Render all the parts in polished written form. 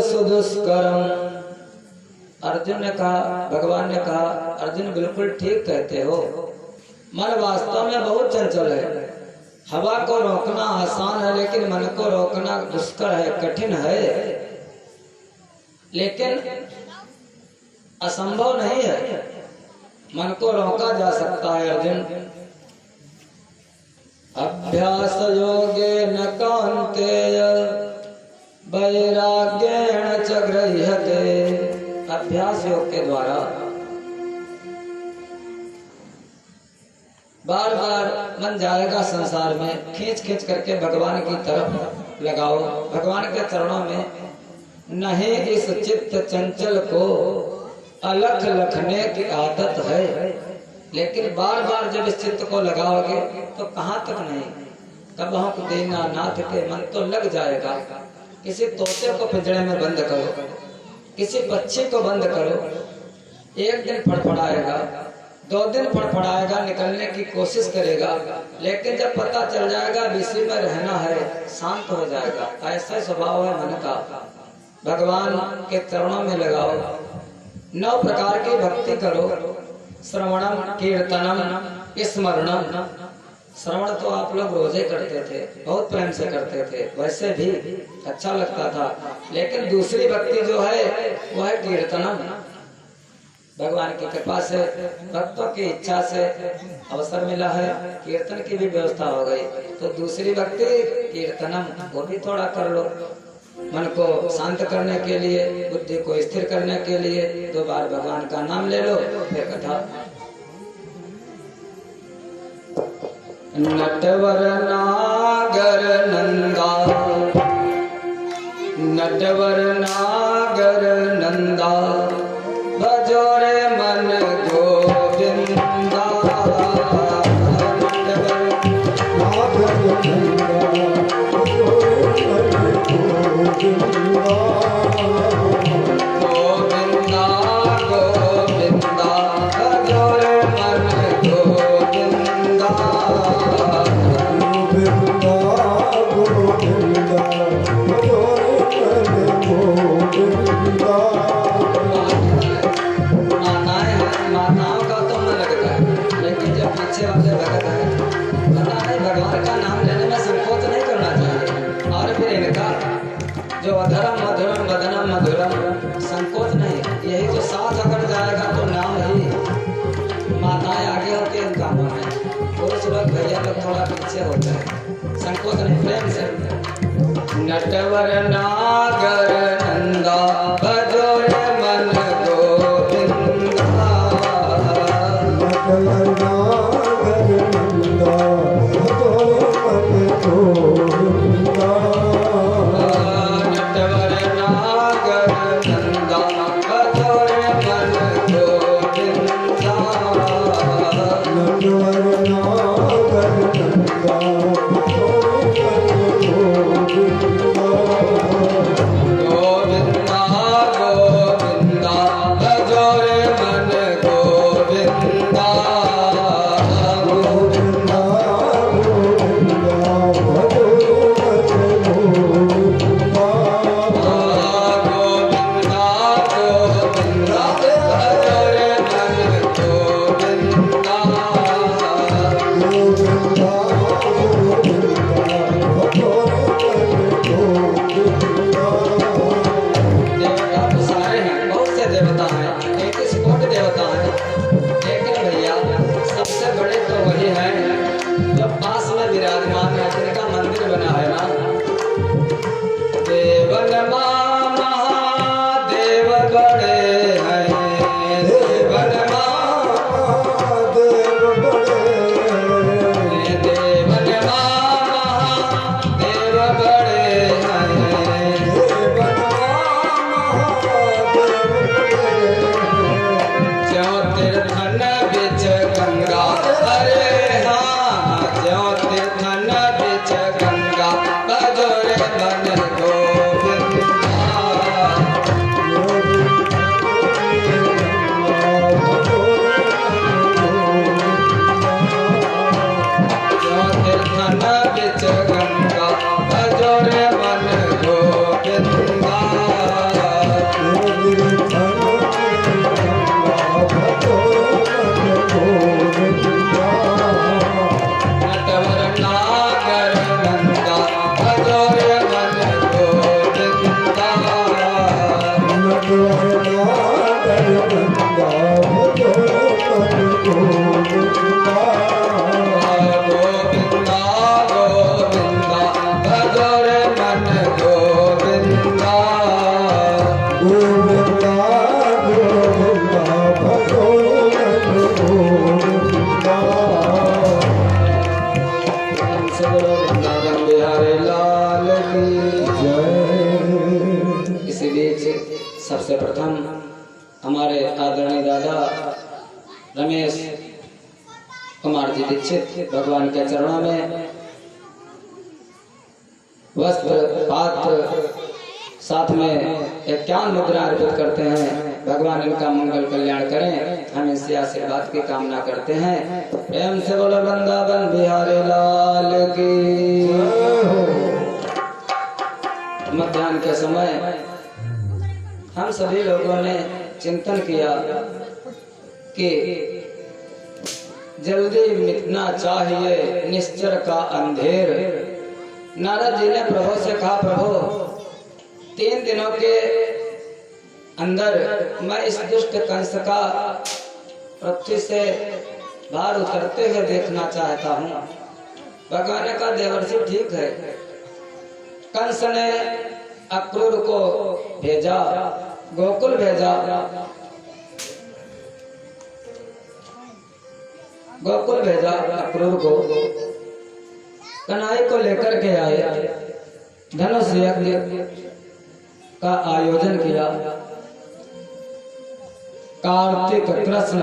सुदुष्करम। अर्जुन ने कहा, भगवान ने कहा, अर्जुन बिल्कुल ठीक कहते हो, मन वास्तव में बहुत चंचल है। हवा को रोकना आसान है, लेकिन मन को रोकना दुष्कर है, कठिन है, लेकिन असंभव नहीं है। मन को रोका जा सकता है अर्जुन। अभ्यास योगेन कौन्तेय वैराग्येण च गृह्यते। अभ्यास योग के द्वारा बार बार मन जाएगा संसार में, खींच खींच करके भगवान की तरफ लगाओ, भगवान के चरणों में। नहीं इस चित्त चंचल को अलख लखने की आदत है, लेकिन बार बार जब इस चित्त को लगाओगे तो कहाँ तक नहीं, कबहुँ को देना नाथ के मन तो लग जाएगा। किसी तोते को पिंजरे में बंद करो, किसी पक्षी को बंद करो, एक दिन फड़फड़ाएगा, 2 दिन फड़फड़ाएगा, निकलने की कोशिश करेगा, लेकिन जब पता चल जाएगा इसी में रहना है, शांत हो जाएगा। ऐसा स्वभाव है मन का। भगवान के चरणों में लगाओ, 9 प्रकार की भक्ति करो। श्रवणम, कीर्तनम, स्मरणम। श्रवण तो आप लोग रोजे करते थे, बहुत प्रेम से करते थे, वैसे भी अच्छा लगता था, लेकिन दूसरी भक्ति जो है वह है कीर्तनम। भगवान की कृपा से, भक्तों की इच्छा से अवसर मिला है, कीर्तन की भी व्यवस्था हो गई, तो दूसरी भक्ति कीर्तनम, वो भी थोड़ा कर लो, मन को शांत करने के लिए, बुद्धि को स्थिर करने के लिए 2 बार भगवान का नाम ले लो, फिर कथा। नटवर नागर नंदा, नटवर नागर नंदा, भजोरे मन गोविंदा। नटवर नागर गोविंदा, गोविंदा, भजोरे मन गोविंदा। माताओं का तो मन लगता है, लेकिन जब पीछे वाले भगत है, पता नहीं भगवान का नाम लेने में संकोच नहीं करना चाहिए। और फिर इनका जो अधरम मधुरम वदनम मधुरम, संकोच नहीं, यही जो साथ अगर जाएगा तो नाम ही। माताएं आगे होती है इन कामों में, पुरुष लोग भैया लोग थोड़ा पीछे होते हैं, संकोच नहीं, प्रेम से। नटवर नागर नंदा, भजोरे मन गोविंदा। नटवर नागर नंदा, भजोरे मन गोविंदा। नटवर नागर नंदा, भजोरे मन गोविंदा। नटवर नागर नंदा, भजोरे मन गोविंदा। सबसे प्रथम हमारे आदरणीय दादा रमेश कुमार जी दीक्षित भगवान के चरणों में वस्त्र पात्र साथ में 51 मुद्रा अर्पित करते हैं। भगवान इनका मंगल कल्याण करें, हम इनसे आशीर्वाद की कामना करते हैं। प्रेम से बोलो वृंदावन बिहारी लाल की। मध्याह्न के समय हम सभी लोगों ने चिंतन किया कि जल्दी मिटना चाहिए निश्चर का अंधेर। नारद जी ने प्रभु से कहा, प्रभु 3 दिनों के अंदर मैं इस दुष्ट कंस का पृथ्वी से बाहर उतरते हुए देखना चाहता हूँ। भगवान ने कहा, देवर्षि ठीक है। कंस ने अक्रूर को भेजा, गोकुल भेजा। गोकुल भेजा अक्रूर को, कन्हई को लेकर के आए, धनुष यज्ञ का आयोजन किया। कार्तिक कृष्ण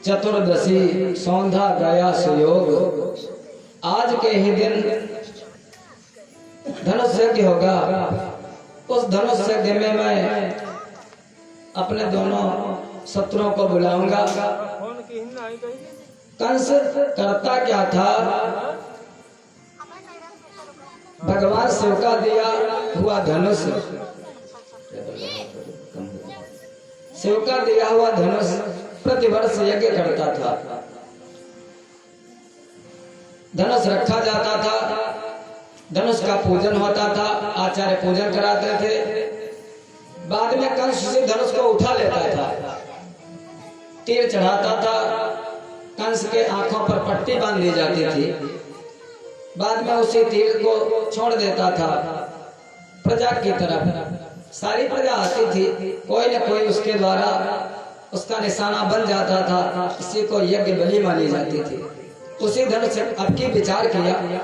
चतुर्दशी सौंधा गया सुयोग। आज के ही दिन धनुष यज्ञ होगा। उस धनुष यज्ञ में मैं अपने दोनों शत्रुओं को बुलाऊंगा। कंस करता क्या था, भगवान शिव का दिया हुआ धनुष, शिव का दिया हुआ धनुष प्रतिवर्ष यज्ञ करता था। धनुष रखा जाता था, धनुष का पूजन होता था, आचार्य पूजन कराते थे। बाद में कंस से धनुष को उठा लेता था, तीर चढ़ाता था। कंस के आंखों पर पट्टी बांध दी जाती थी। बाद में उसी तीर को छोड़ देता था प्रजा की तरफ। सारी प्रजा आती थी, कोई न कोई उसके द्वारा उसका निशाना बन जाता था। इसी को यज्ञ बलि मानी जाती थी। उसी धनुष से अब की विचार किया,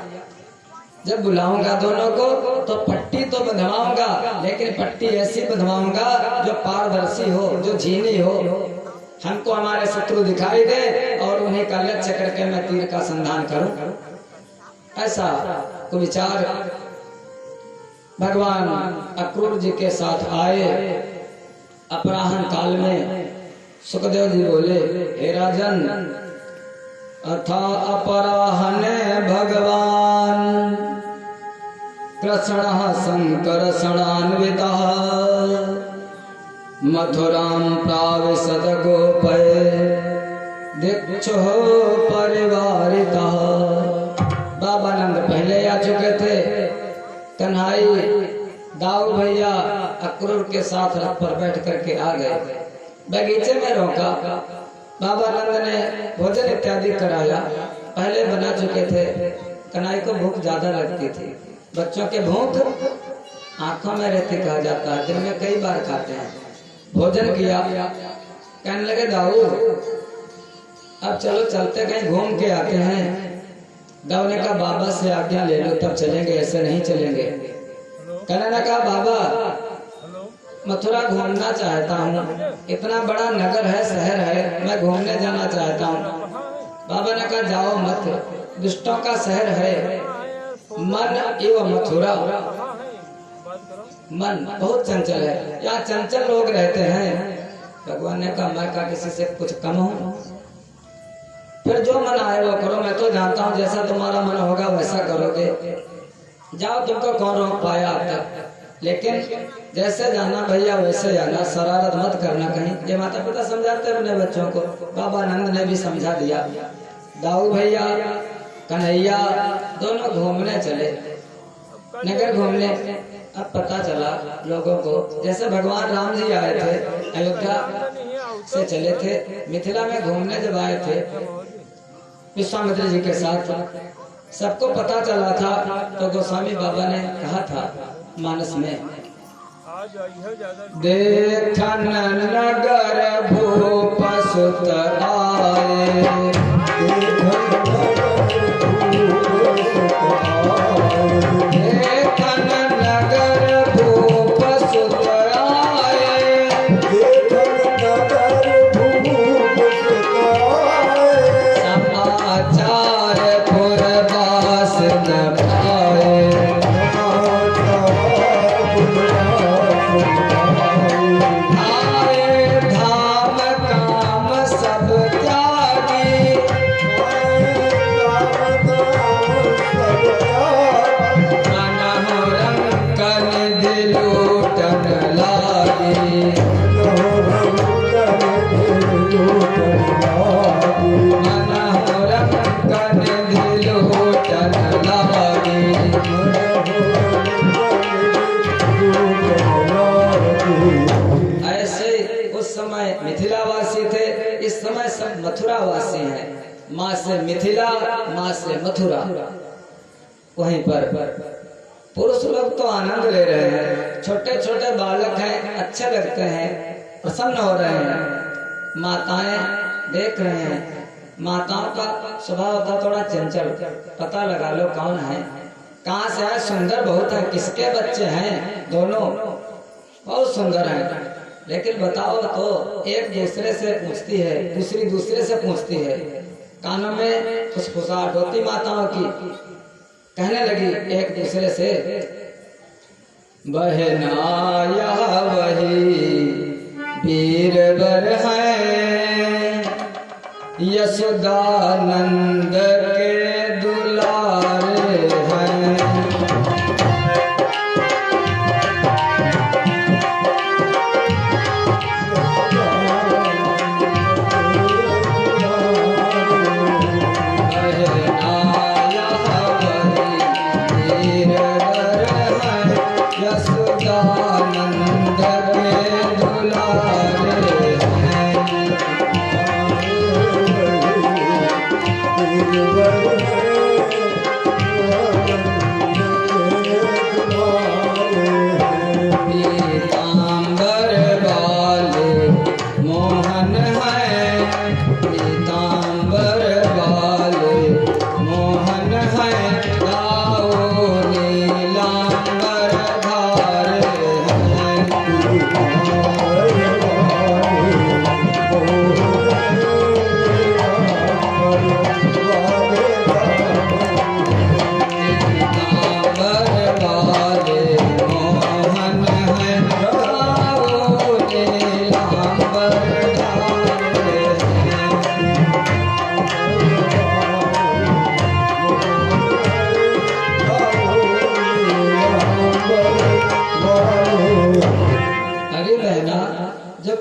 जब बुलाऊंगा दोनों को तो पट्टी तो बंधवाऊंगा, लेकिन पट्टी ऐसी बंधवाऊंगा जो पारदर्शी हो, जो झीनी हो, हमको हमारे शत्रु दिखाई दे और उन्हें का लक्ष्य करके मैं तीर का संधान करूं। ऐसा को विचार भगवान अक्रूर जी के साथ आए। अपराह्न काल में सुखदेव जी बोले, हे राजन, अथा अपराह्ने भगवान कृष्णः शंकर षडान्वितः मथुरां प्राविशद गोपय दिक्षुः परिवारितः। बाबा नंद पहले आ चुके थे। कन्हई दाऊ भैया अक्रूर के साथ रथ पर बैठ करके आ गए। बगीचे में रोका, बाबा नंद ने भोजन इत्यादि कराया। पहले बना चुके थे। कन्हई को भूख ज्यादा लगती थी। बच्चों के भूख आंखों में रहती कहा जाता है, दिन में कई बार खाते हैं। भोजन किया, कहने लगे, दाऊ अब चलो चलते कहीं घूम के आते हैं। दाऊ ने कहा, बाबा से आज्ञा ले लो तब चलेंगे, ऐसे नहीं चलेंगे। कहने ने कहा, बाबा मथुरा घूमना चाहता हूँ, इतना बड़ा नगर है, शहर है, मैं घूमने जाना चाहता हूँ। बाबा ने कहा, जाओ मत, दुष्टों का शहर है। मन एवं मथुरा, मन बहुत चंचल है, यहाँ चंचल लोग रहते हैं। भगवान ने कहा, मैं का किसी से कुछ कम हूँ? फिर जो मन आए वो करो, मैं तो जानता हूँ जैसा तुम्हारा मन होगा वैसा करोगे। जाओ, तुमको कौन रोक पाया अब तक। लेकिन जैसे जाना भैया वैसे जाना, शरारत मत करना कहीं। ये माता पिता समझाते हैं अपने बच्चों को, बाबा नंद ने भी समझा दिया। दाऊ भैया कन्हैया दोनों घूमने चले, नगर घूमने। अब पता चला लोगों को, जैसे भगवान राम जी आए थे, अयोध्या से चले थे, मिथिला में घूमने जब आए थे विश्वामित्र जी के साथ, सबको पता चला था। तो गोस्वामी बाबा ने कहा था मानस में, देखन नगर भूप सुत आए, देखन नगर भूप सुत आए, समय सब मथुरा वासी हैं। माँ से मिथिला, माँ से मथुरा। वहीं पर पुरुष लोग तो आनंद ले रहे हैं, छोटे छोटे बालक हैं, अच्छे लगते हैं, प्रसन्न हो रहे हैं। माताएं देख रहे हैं। माताओं का स्वभाव होता थोड़ा चंचल, पता लगा लो कौन है, कहाँ से है, सुंदर बहुत है, किसके बच्चे हैं, दोनों बहुत सुंदर हैं। लेकिन बताओ तो एक दूसरे से पूछती है, दूसरी दूसरे से पूछती है। कानों में फुसफुसाहट होती माताओं की, कहने लगी एक दूसरे से, बहना यह वही वीरवर है, यशोदानंद के दुलारे हैं।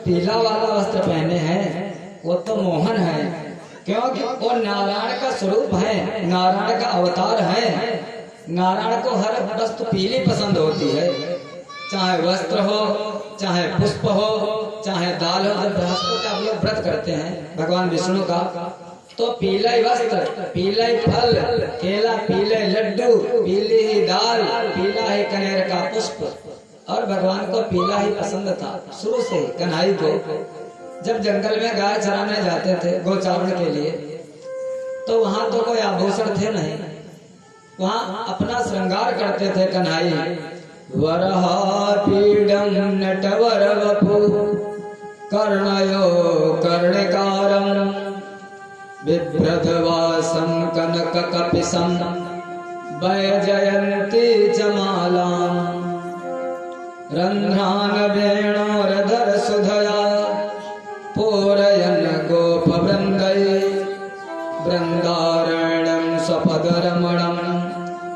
पीला वाला वस्त्र पहने हैं वो तो मोहन है, क्योंकि वो नारायण का स्वरूप है, नारायण का अवतार है। नारायण को हर वस्तु पीली पसंद होती है, चाहे वस्त्र हो, चाहे पुष्प हो, चाहे दाल हो। जब बृहस्पति आप लोग व्रत करते हैं भगवान विष्णु का, तो पीला ही वस्त्र, पीला ही फल, केला, पीले लड्डू, पीली ही दाल, पीला ही कनेर का पुष्प। और भगवान को पीला ही पसंद था शुरू से ही। कन्हई को जब जंगल में गाय चराने जाते थे गोचारण के लिए, तो वहां तो कोई आभूषण थे नहीं, वहां अपना श्रृंगार करते थे कन्हई। वरहा पीडम नटवर वपु कर्णयो कर्णिकारम बिभ्रदवासम कनक कपिसम वैजयंती जमालाम रंध्रान वेणोरधर सुधया पूरयन गोप वृंदये वृंदारण्यम स्वपदरमणम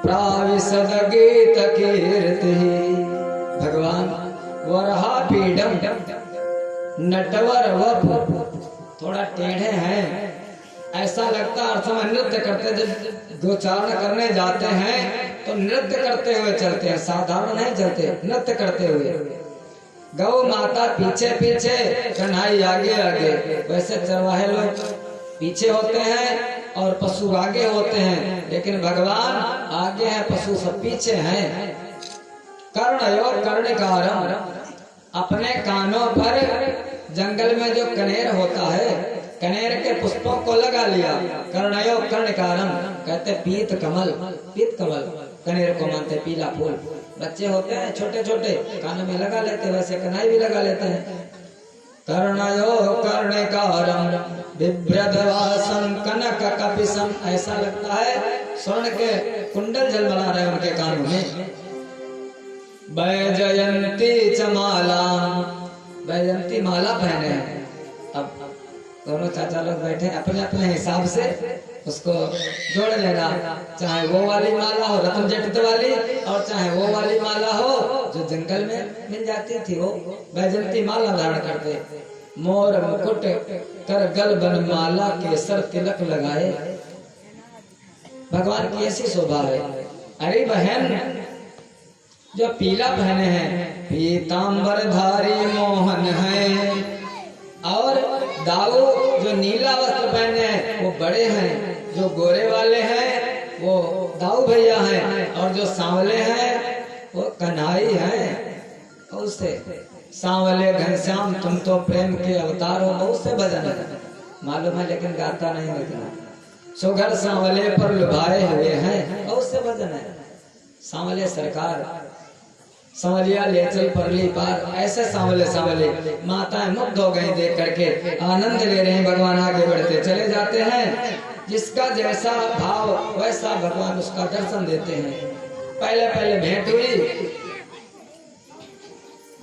प्राविशद गीत कीर्ति। भगवान वरहा पीडम नटवर वप, थोड़ा टेढ़े हैं, ऐसा लगता अर्थ में नृत्य करते, जब गोचारण करने जाते हैं तो नृत्य करते हुए चलते हैं, साधारण नहीं चलते, नृत्य करते हुए। गौ माता पीछे पीछे, कन्हई आगे आगे। वैसे चरवाहे लोग पीछे होते हैं और पशु आगे होते हैं, लेकिन भगवान आगे हैं, पशु सब पीछे हैं। कर्णयो कर्णिकारम, अपने कानों पर जंगल में जो कनेर होता है, कनेर के पुष्पों को लगा लिया। कर्णयो कर्णिकारम कहते पीत कमल, पीत कमल कनेर को मानते, पीला फूल। बच्चे होते हैं छोटे छोटे, कानों में लगा लेते, वैसे कन्हई भी लगा लेते हैं। कर्णयो कर्णिकारम बिभ्रदवासम कनक कपिसम, ऐसा लगता है स्वर्ण के कुंडल जलमला रहे उनके कानों में। वैजयंती चमाला, वैजयंती माला पहने हैं। अब दोनों चाचा लोग बैठे अपने अपने हिसाब से उसको जोड़ लेना, चाहे वो वाली माला हो रत्न जटित वाली, और चाहे वो वाली माला हो जो जंगल में मिल जाती थी, वो वैजयंती माला धारण करते। मोर मुकुट कर गल बन माला केसर तिलक लगाए, भगवान की ऐसी शोभा है। अरे बहन जो पीला पहने हैं, पीतांबर धारी मोहन है, और दाऊ जो नीला बड़े हैं, जो गोरे वाले हैं वो दाऊ भैया हैं, और जो सांवले हैं वो कन्हई हैं। उससे सांवले घनश्याम तुम तो प्रेम के अवतार हो, बहुत से भजन है मालूम है, लेकिन गाता नहीं इतना। सुघर सांवले पर लुभाए हुए हैं, बहुत से भजन है। सांवले सरकार, सांवलिया ले चल परली पार, ऐसे सांवले सांवले माताएं मुग्ध हो गई देख करके, आनंद ले रहे हैं। भगवान आगे बढ़ते चले जाते हैं, जिसका जैसा भाव वैसा भगवान उसका दर्शन देते हैं। पहले पहले भेंट हुई,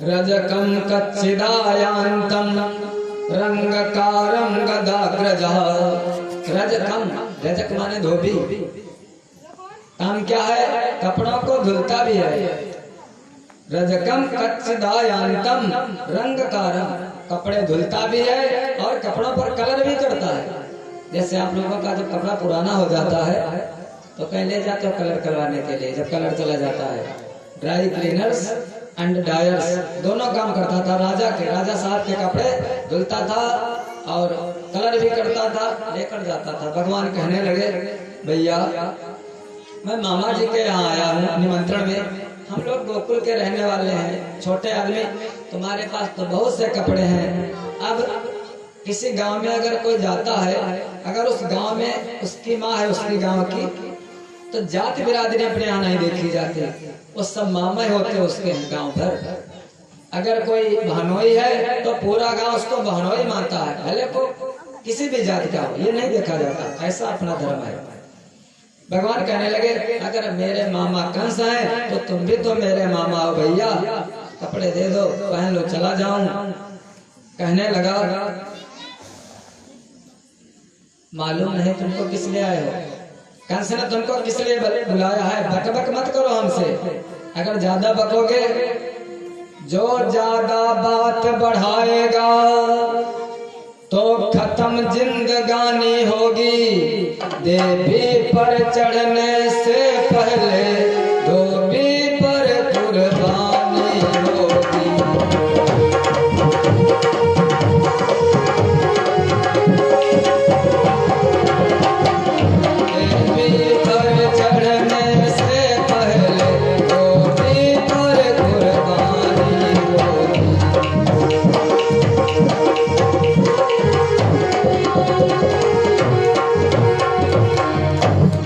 रजकम कच्चिदायांतम रंगकारं गदाग्रजः। रजकम, रजक माने धोबी, काम क्या है, कपड़ों को धुलता भी है। रजकम कच्चिदायांतम रंगकारं, कपड़े धुलता भी है और कपड़ों पर कलर भी करता है। जैसे आप लोगों का जब कपड़ा पुराना हो जाता है तो कहीं ले जाते हो कलर करवाने के लिए, जब कलर चला जाता है। ड्राई क्लीनर्स एंड डायर्स दोनों काम करता था। राजा साहब के कपड़े धुलता था और कलर भी करता था, लेकर जाता था। भगवान कहने लगे, भैया मैं मामा जी के यहाँ आया हूँ निमंत्रण में, हम लोग गोकुल के रहने वाले हैं, छोटे आदमी, तुम्हारे पास तो बहुत से कपड़े हैं। अब किसी गांव में अगर कोई जाता है, अगर उस गांव में उसकी माँ है उसकी गांव की, तो जाति बिरादरी अपने यहाँ नहीं देखी जाती, वो सब मामा ही होते उसके गांव भर। अगर कोई बहनोई है तो पूरा गांव उसको बहनोई मानता है, भले को किसी भी जाति का हो, ये नहीं देखा जाता। ऐसा अपना धर्म है। भगवान कहने लगे, अगर मेरे मामा कंस हैं तो तुम भी तो मेरे मामा हो भैया, कपड़े दे दो, पहन लो, चला जाऊं। कहने लगा, मालूम नहीं तुमको किस लिए आए हो, कंस ने तुमको किस लिए बुलाया है, बक बक मत करो हमसे। अगर ज्यादा बकोगे, जो ज्यादा बात बढ़ाएगा तो खत्म जिंदगानी होगी। देवी पर चढ़ने से पहले धोबी पर कुर्बानी होगी। देवी पर चढ़ने से पहले धोबी पर कुर्बानी होगी।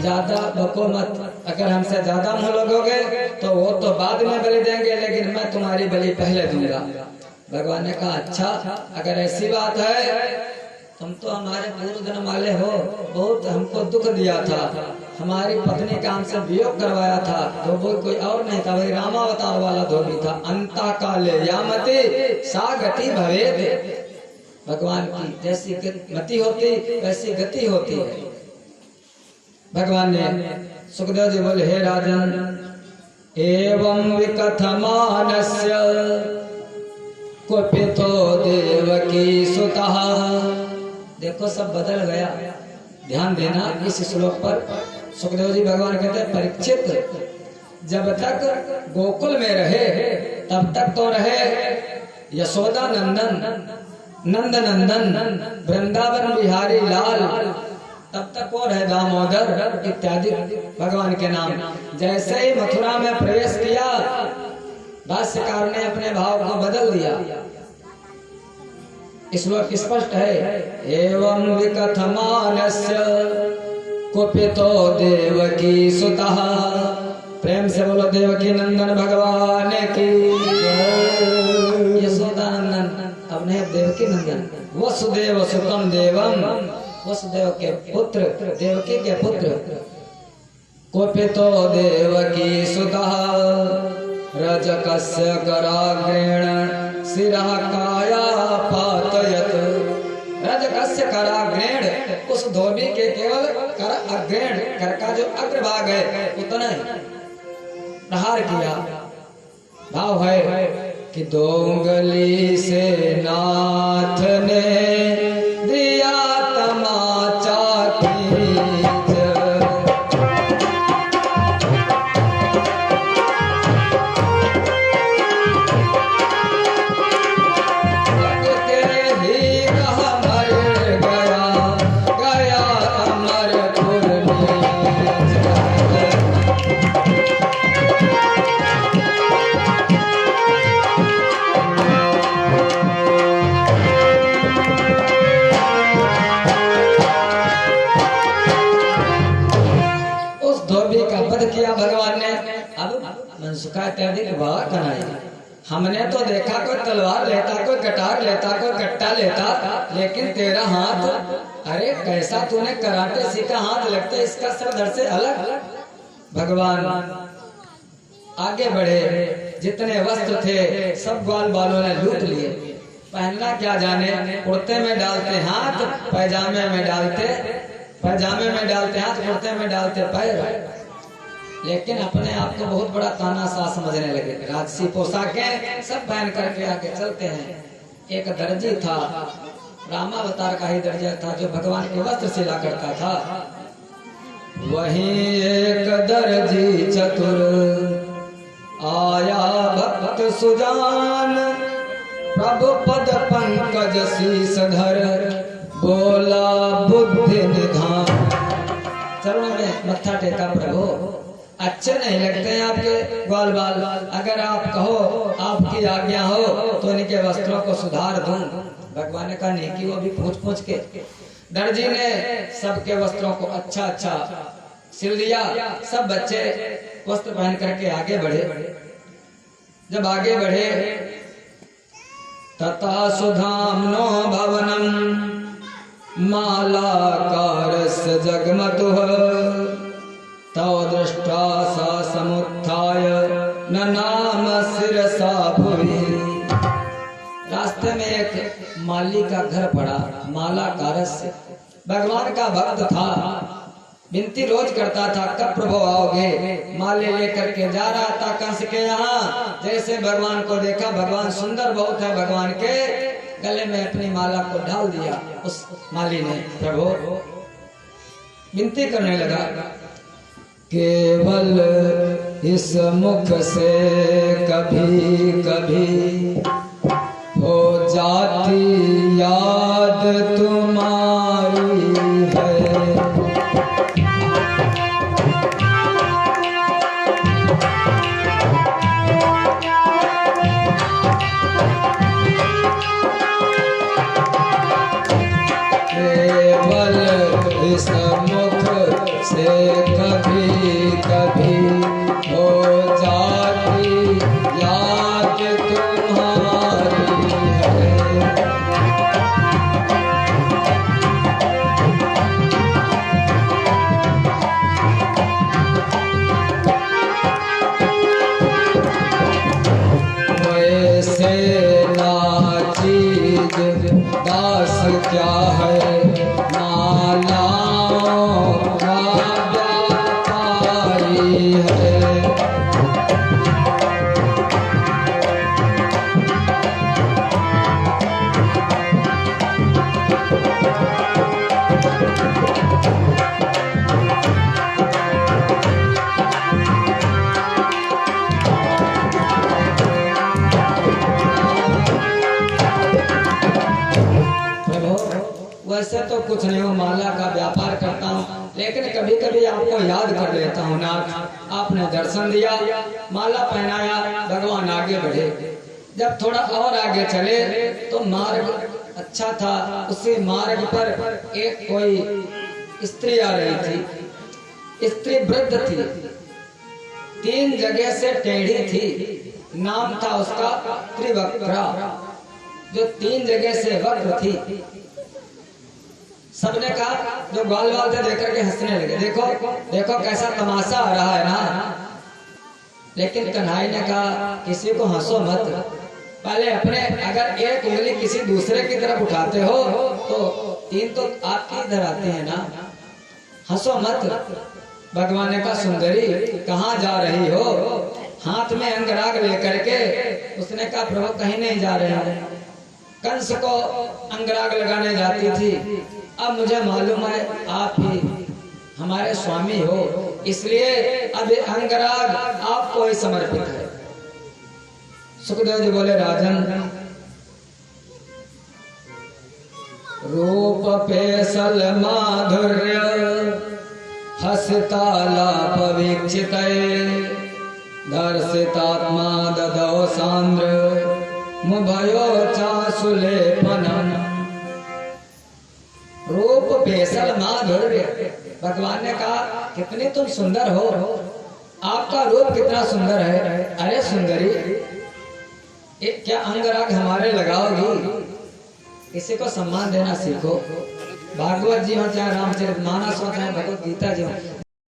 ज्यादा बको मत, अगर हमसे ज्यादा मुंह लगोगे तो वो तो बाद में बलि देंगे, लेकिन मैं तुम्हारी बलि पहले दूंगा। भगवान ने कहा, अच्छा अगर ऐसी बात है, तुम तो हमारे पूर्व जन्म वाले हो, बहुत हमको दुख दिया था, हमारी पत्नी का हमसे वियोग करवाया था, तो वो कोई और नहीं था, वही रामावतार वाला धोबी था। अंता काले यामति सा गति भवेत्। भगवान की जैसी मति होती वैसी गति होती है। भगवान ने, सुखदेव जी बोले, हे राजन, एवं विकथमानस्य कुपितो देवकी सुतः। देखो सब बदल गया, ध्यान देना इस श्लोक पर। सुखदेव जी भगवान कहते हैं, परीक्षित जब तक गोकुल में रहे तब तक तो रहे यशोदा नंदन, नंद नंदन, वृंदावन बिहारी लाल, तब तक और है दामोदर इत्यादि भगवान के नाम। जैसे ही मथुरा में प्रवेश किया, भाष्यकार ने अपने भाव को बदल दिया। श्लोक स्पष्ट है, एवं विकथमानस्य कुपितो देवकी सुतः। प्रेम से बोलो देवकी नंदन भगवान की। यशोदा नंदन, अब नहीं देवकी नंदन। वसुदेव सुतम देवम, वसुदेव के पुत्र, देवकी के पुत्र। कुपितो देवकी सुतः रजकस्य कराग्रेण शिरः काया पातयत्। रजकस्य कराग्रेण, उस धोबी के केवल कर अग्रेण, कर का जो अग्रभाग है उतना ही प्रहार किया। भाव है कि दो उंगली से नाथ ने दिया तमाचा खींच। लगते ही कहा मर गया, गया हमने तो देखा कोई तलवार लेता, कोई कटार लेता, कोई कट्टा लेता, लेकिन तेरा हाथ, अरे कैसा तूने कराटे सीखा, हाथ लगता इसका सर धड़ से अलग। भगवान आगे बढ़े, जितने वस्त्र थे सब ग्वाल बालों ने लूट लिए। पहनना क्या जाने, कुर्ते में डालते हाथ, पैजामे में डालते हाथ, कुर्ते में डालते पैर। लेकिन अपने आप को बहुत बड़ा तानाशाह समझने लगे। राजसी पोशाकें सब पहन करके आगे चलते हैं। एक दर्जी था, रामावतार का ही दर्जा था, जो भगवान के वस्त्र सिला करता था। वहीं एक दर्जी चतुर आया भक्त सुजान, प्रभु पद पंकज शीस धर, बोला बुद्धि निधान। चरणों में मत्था टेका, प्रभु अच्छे नहीं लगते हैं आपके ग्वाल बाल, अगर आप कहो, आपकी आज्ञा हो तो इनके वस्त्रों को सुधार दूं। भगवान ने कहा नेकी वो भी पूछ के। दर्जी ने सबके वस्त्रों को अच्छा सिल दिया। सब बच्चे वस्त्र पहन करके आगे बढ़े। जब आगे बढ़े, तथा सुधाम्नो भवनम मालाकारस्य जगमतुः, तव दृष्ट्वा सा समुत्थाय ननाम शिरसा भुवि। रास्ते में एक माली का घर पड़ा, मालाकारस्य। भगवान का भक्त था, विनती रोज करता था, कब प्रभु आओगे। माले लेकर के जा रहा था कंस के यहाँ। जैसे भगवान को देखा, भगवान सुंदर बहुत है, भगवान के गले में अपनी माला को डाल दिया उस माली ने। प्रभु विनती करने लगा, केवल इस मुख से कभी कभी हो जाती याद तुम्हारी है। केवल इस मुख से कभी कभी हो जाती याद तुम्हारी है। वैसे ना चीज दास क्या है, मालाओं का व्यापारी है। वैसे तो कुछ नहीं हो, माला का व्यापार करता हूँ, लेकिन कभी कभी आपको याद कर लेता हूँ नाथ। आपने दर्शन दिया, माला पहनाया, भगवान आगे बढ़े। जब थोड़ा और आगे चले तो मार्ग अच्छा था। उसी मार्ग पर एक कोई स्त्री आ रही थी। स्त्री वृद्ध थी, 3 जगह से टेढ़ी थी। नाम था उसका त्रिवक्त्रा, जो 3 जगह से वक्र थी। सबने कहा, जो ग्वाल बाल थे देख करके हंसने लगे, देखो देखो कैसा तमाशा आ रहा है ना। लेकिन कन्हैया ने कहा, किसी को हंसो मत, पहले अपने, अगर एक उंगली किसी दूसरे की तरफ उठाते हो तो 3 तो आपकी इधर आते हैं ना, हंसो मत। भगवान ने कहा, सुंदरी कहाँ जा रही हो? हाथ में अंगराग लेकर के। उसने कहा, प्रभु कहीं नहीं जा रहे हैं, कंस को अंगराग लगाने जाती थी। अब मुझे मालूम है आप ही हमारे स्वामी हो, इसलिए अब अंगराग आपको ही समर्पित है। सुखदेव जी बोले, राजन रूप पेशल माधुर्य हसतालाप वीक्षित दर्शितात्मा ददौ सांद्र मुभयो चासुलेपनम। रूप पेशल माधुर्य, भगवान ने कहा, कितनी तुम सुंदर हो, आपका रूप कितना सुंदर है। अरे सुंदरी, क्या अंग राग हमारे लगाओगी? किसी को सम्मान देना सीखो। भागवत जी हो चाहे रामचरित मानस हो चाहे भगवत गीता जी हो,